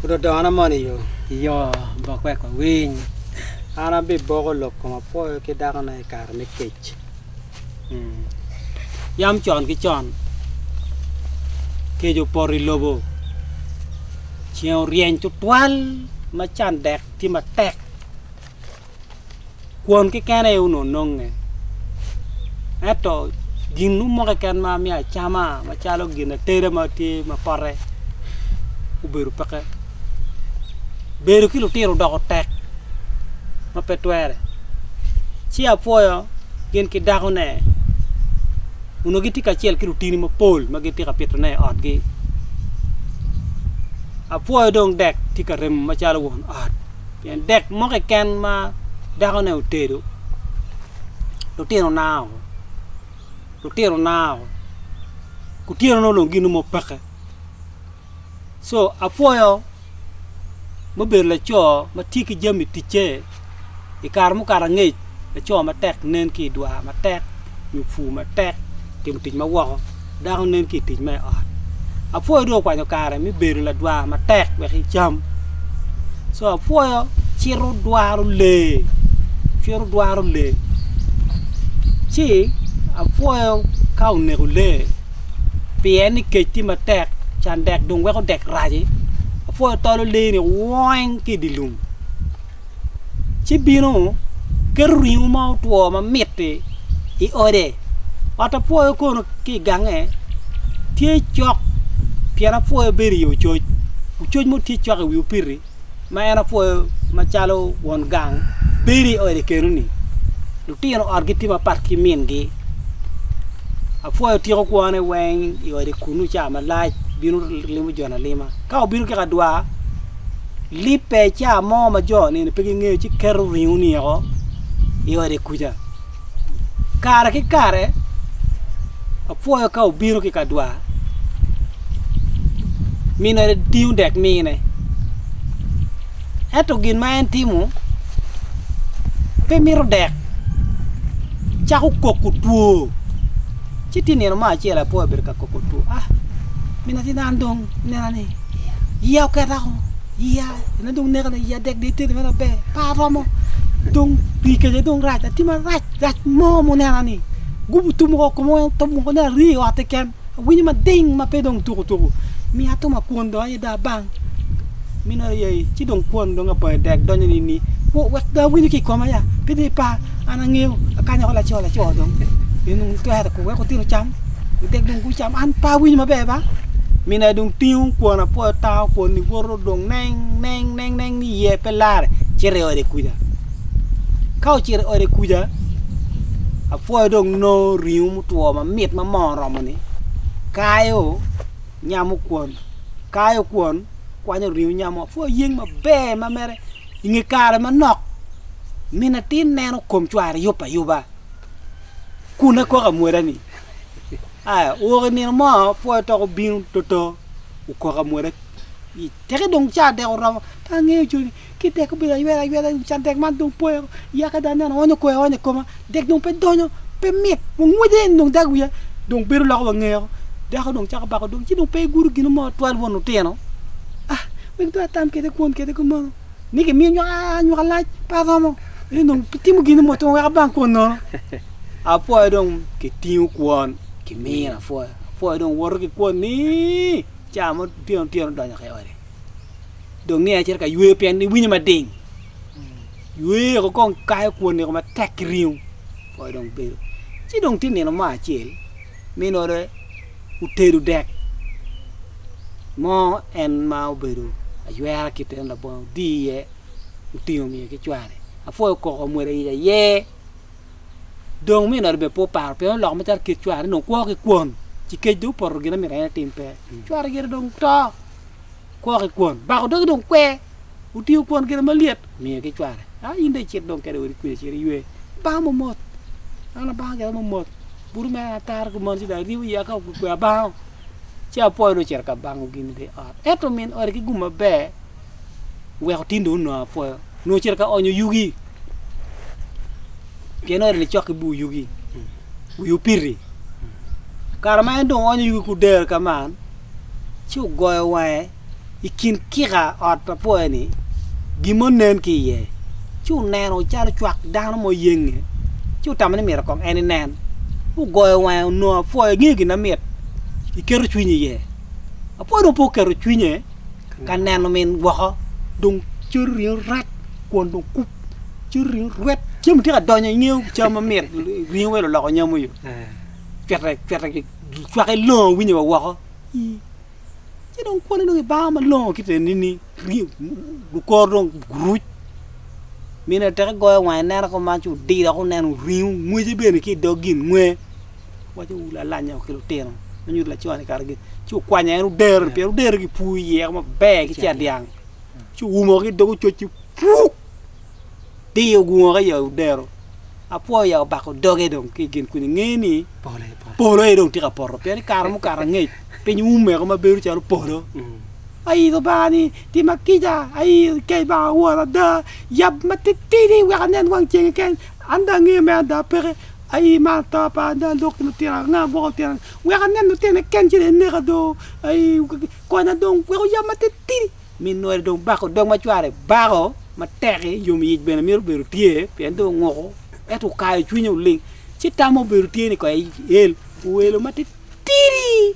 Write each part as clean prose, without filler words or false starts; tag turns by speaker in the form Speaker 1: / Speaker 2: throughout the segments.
Speaker 1: Ododo Acoli yo.
Speaker 2: Yo, bakwe ko wing.
Speaker 1: Ana bi bogo lok ko po ke daga na kar me kech.
Speaker 2: Yam chon ki chon. Ke jo pori lobo. Chiao rien tu twal ma chan dek ti ma tek. Kwon ki kane uno nonge. Eto ginu mo ke kan ma mi chama ma chalo gina tere ma ti ma pare. Uberu peke. Beru ki lu tiro doko tek. Ma petwere. Chi apoyo gen ki dako ne. Uno giti ka chiel ki rutini ma pol ma giti ka petro ne ot gi. Apoyo dong dek ti ka rem ma chalo won ot. Pien dek mo ke ken ma dako ne utedo. Lu tiro nao. Lu tiro nao. Ku tiro no lo ginu mo peke. So apoyo mo ber la cho ma tiki jami tiche ikar mo kara ngej la cho ma tek nen ki dwa ma tek ñu fu ma tek tim tij ma wo da nen ki tij ma ot apoyo do kwa kara mi ber la dwa ma tek we ki jam so apoyo chiru dwaru le chi apoyo kaw ne le pieni ke ti ma tek chan dek dung we ko dek raji apoyo tolo le ni wang ki dilum chi bino keru ma to ma mette I ore ata poyo kono ki gange tie chok piana poyo beri yo choj mo tie chok wi piri ma era poyo ma chalo won gang beri ore keruni lutino argiti ma parki mingi apoyo tiro kwane weng I ore kunu cha ma laj binu limu jona lima ka binu ka dwa lipe cha mo ma joni ne pegi nge chi keru riuni yo I ore kuja kare ki kare apoyo ka binu ki ka dwa minore diu dek mine eto gin ma entimu pe miro dek chaku koku tuo chitini no ma chela apoyo ber ka koku tuo mina ti nandong nena ni iya ka ta iya na dong ne kana iya dek de mena be pa romo dong pi ke dong raj ti ma raj mo nena ni gubu tumo ko mo to mo na ri wa te ken wini ma ding ma pe dong tuku mi ato ma kondo ay da bang mina ye ti dong kondo nga pa dek don ni wo wat da wini ki ko ma ya pe de pa ana ngeu akanya la cho dong inu to ha ko ko ti no cham dek dong ku cham an pa wini ma be ba mina dong tiung ko na po tao ko ni goro dong neng ni ye pelare chere ore kuja kao chere ore kuja apo dong no rium tuo ma mit ma moro mani kayo nyamu kwon kwanyo riu nyamu fo yeng ma be ma mere inge kare ma nok mina tin neno kom chware yuba kuna ko ka mwera ni ore ni mo fo to ko bin to ko ka mwera I tere dong cha de ora ta nge ju ki te ko bi wera chan tek man dong po ya ka dan onyo ko ma dek dong pe donyo pe mit mo nguden dong dag wi dong beru la ko nge da ko dong cha ka ba ko dong ci dong pe guru gi no mo twal wonu teno wi do tam ke de ko mo ni ke mi nyo ka laaj pa mo ni dong timu gi no mo to wa ban ko no apo dong ke tiu kwon ke mi na fo dong wor ke kwon ni cha mo tion do nya ke ore dong ni a cher ka yue pen ni winya ma ding yue ko kong kai kwon ni ko ma tek riu po dong be chi dong tin ni no ma chel mi no re uteru dek mo en ma oberu a yue a kiten la bon di ye utio mi ke chware a fo ko mo re ye dong mi no be po par pe lo ma tar ke chware no ko ke kwon ci ke du por gina mi re timpe chware gere dong to ko ke kwon ba ko dong kwe utiu kwon gere ma liet mi ke chware inde chet dong ke ri kwe ci yue ba mo mot ana ba gere mo mot buru ma tar ko mon ci da riu ya ka ko ba ci apo do cer ka bangu gini de eto min ore ki guma be we ko tindo no apo no cer ka onyo yugi keno re chok bu yugi bu piri karma endo onyo yugi ku der kaman chu goy wae ikin kira ot pa po ni gimonen ki ye chu neno cha chwak dang mo yeng chu tamane mi ko eni nen u go wa no po ngi gi na met ikeru chwinyi ye apo do po keru chwinye kan neno min wo dong churi rat kon dong kup churi ret chim ti ka donya ngiu chama met ri we lo ko nyamu yu fet chwak e lo winyi wo chứ đâu có nó ba mà lo cái tiền ní đủ co rong gruj mình là trái coi ngoài nè nó có mang chủ đi đó con nè nó riu mua chứ bên cái đồ gìn mua qua chú là nhau cái tiền nó như là cho này cả cái chú qua nhà nó đer cái phui gì mà bè cái chè đèn chú mua cái đồ cho chú tiêu mua cái giờ đer à po giờ bạc đồ cái đồng cái gìn quên nghe nè bỏ lấy đồng thì cả bỏ cái cà nó cà nghe penyume kama beru chalo poro ai to bani ti makija ai ke ba wala da yab matitini wa kanen wang cheng ken anda ngi me anda pere ai ma ta pa da lok no tira nga bo tira wa kanen no tene ken chile ne do ai ko na dong ko yab matitini min no dong ba ko dong ma chuare ba ko ma tere yum yi ben mir beru tie pen do ngoko etu kai chuinyo ling chitamo beru tie ni ko ai el welo matitini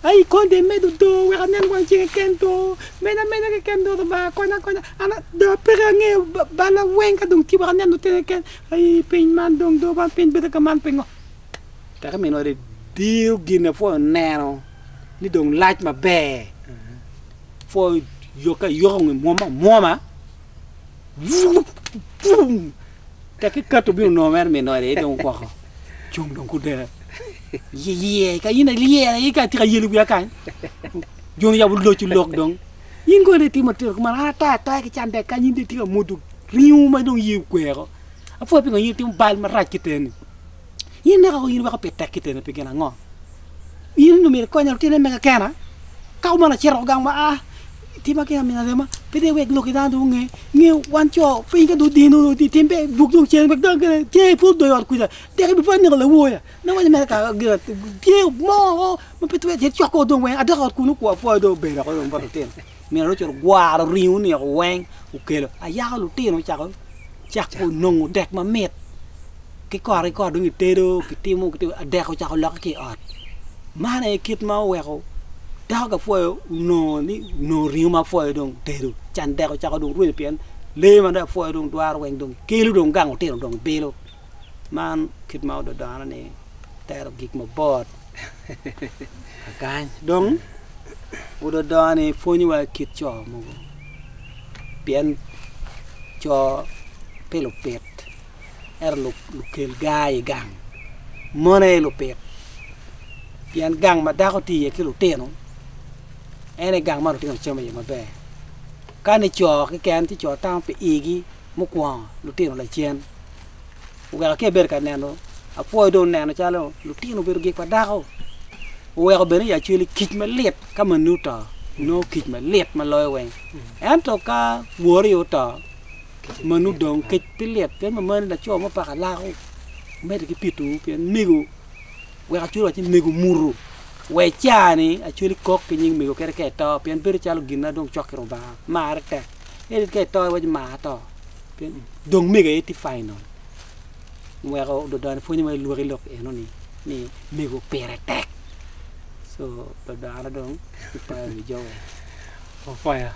Speaker 2: ai con de medo do we kanen wang ching kendo mena ke kendo do ba ko na ana do perange bala wen ka dong ti ba kanen do tene ken ai pin man dong do ban pin beta ka man pengo ta ka meno de dio gina fo neno ni dong lach ma be fo yo ka yo ng moma ta ke ka to bi no mer meno de dong ko chung dong ku de ye ka ina liye ka ti ka yelu ya kan jong ya bu lo ci lok dong yin ko ne ti ma ti ko ma ta ka chan de ka yin ti ka modu riu ma dong yi ko a fo pe ngi ti bal ma raj ten yin ne ko yin wa ka pe tak ten pe gena ngo yin no mi ko nyal ti ne me ka kana ka ma na chero gang ma ti ma ke mi na ma pe de wek lo ki dan do nge wan cho pe ka do di no di tempe buk dong chen bek dang ke je fu do yar ku da de ka bi fa ne la wo ya na wa me ka ge ti mo ma pe tu je cho ko dong we a da ku no ko fo do be ra ko dong ba ten mi ro cho gwa riu ni ko wen ku ke lo a ya lu ti no cha ko nong dek ma met cái cò đừng tê đô cái tim một cái đèเขาchào lắc cái ọt má này kít máu quẹo đau cả phơi no riu mà phơi đồng tê đô chăn đèเขาchào đồng ruồi biển lê mà đã phơi đồng đoa quanh đồng kia lu đồng gang tê đồng bê lô man kít máu đó đó này tê đồng gig mà bọt cái đúng udah đó này phơi như vậy kít cho mà biển cho pelo pet lu kel gai gang mone lu pet pian gang ma da ko ti ke lu teno ene gang ma lu teno chama ya ma be ka ni cho ke ken ti cho tang pe igi mo kwa lu teno la chen wa ke ber ka neno a foi do neno cha lo lu teno ber ge pa da ko wa ko be ya chili kit ma let ka ma nu ta no kit ma let ma loy wen en to ka wori yo ta manu dong kịch liệt cái mà mơn là cho mà bạc lao mấy cái pitu cái migu quay chú là chỉ migu muru quay cha này à chú đi cóc cái nhưng migu cái to pian beri cha lo gina dong chọc cái ba mà cái to quay mà to pian dong migu ấy thì phải nó quay có đồ đó phun như mấy lúa cái lộc ấy nó nè migu peretek so đồ đó là dong phải rồi phải à